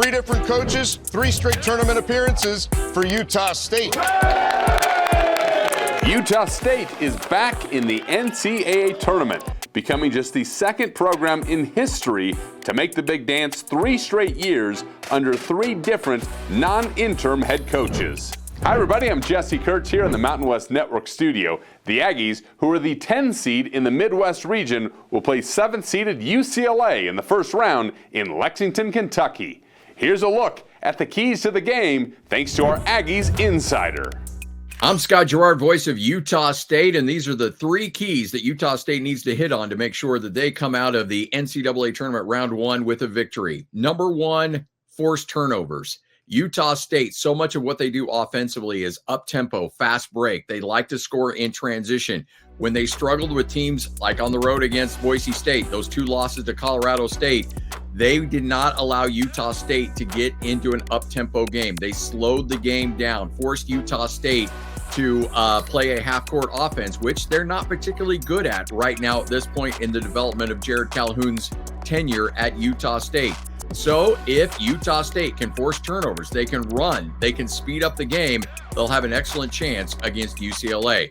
3 different coaches, 3 straight tournament appearances for Utah State. Utah State is back in the NCAA tournament, becoming just the second program in history to make the big dance 3 straight years under 3 different non-interim head coaches. Hi everybody, I'm Jesse Kurtz here in the Mountain West Network studio. The Aggies, who are the 10 seed in the Midwest region, will play 7th seeded UCLA in the first round in Lexington, Kentucky. Here's a look at the keys to the game thanks to our Aggies insider. I'm Scott Garrard, voice of Utah State, and these are the 3 keys that Utah State needs to hit on to make sure that they come out of the NCAA tournament round 1 with a victory. Number 1, forced turnovers. Utah State, so much of what they do offensively is up-tempo, fast break. They like to score in transition. When they struggled with teams like on the road against Boise State, those 2 losses to Colorado State, they did not allow Utah State to get into an up-tempo game. They slowed the game down, forced Utah State to play a half-court offense, which they're not particularly good at right now at this point in the development of Jared Calhoun's tenure at Utah State. So if Utah State can force turnovers, they can run, they can speed up the game, they'll have an excellent chance against UCLA.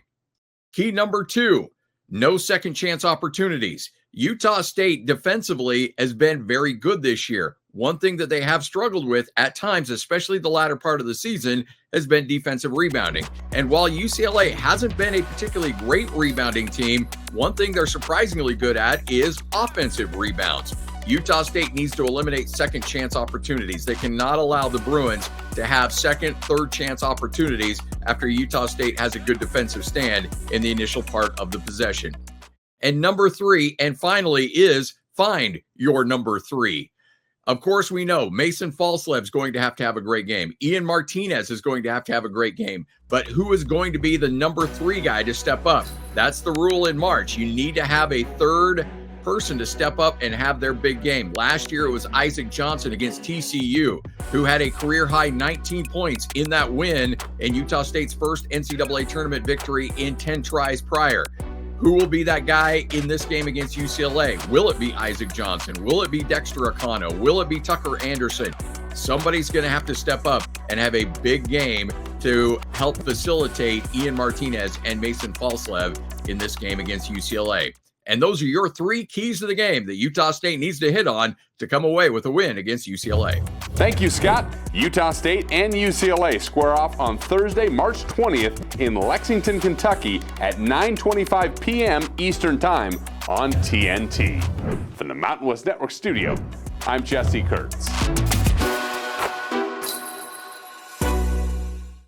Key number 2, no second chance opportunities. Utah State defensively has been very good this year. One thing that they have struggled with at times, especially the latter part of the season, has been defensive rebounding. And while UCLA hasn't been a particularly great rebounding team, one thing they're surprisingly good at is offensive rebounds. Utah State needs to eliminate second chance opportunities. They cannot allow the Bruins to have second, third chance opportunities after Utah State has a good defensive stand in the initial part of the possession. And number 3, and finally, is find your number 3. Of course, we know Mason Falslev is going to have a great game. Ian Martinez is going to have a great game. But who is going to be the number 3 guy to step up? That's the rule in March. You need to have a third person to step up and have their big game. Last year, it was Isaac Johnson against TCU, who had a career-high 19 points in that win in Utah State's first NCAA tournament victory in 10 tries prior. Who will be that guy in this game against UCLA? Will it be Isaac Johnson? Will it be Dexter Akano? Will it be Tucker Anderson? Somebody's going to have to step up and have a big game to help facilitate Ian Martinez and Mason Falslev in this game against UCLA. And those are your 3 keys to the game that Utah State needs to hit on to come away with a win against UCLA. Thank you, Scott. Utah State and UCLA square off on Thursday, March 20th in Lexington, Kentucky at 9:25 p.m. Eastern Time on TNT. From the Mountain West Network studio, I'm Jesse Kurtz.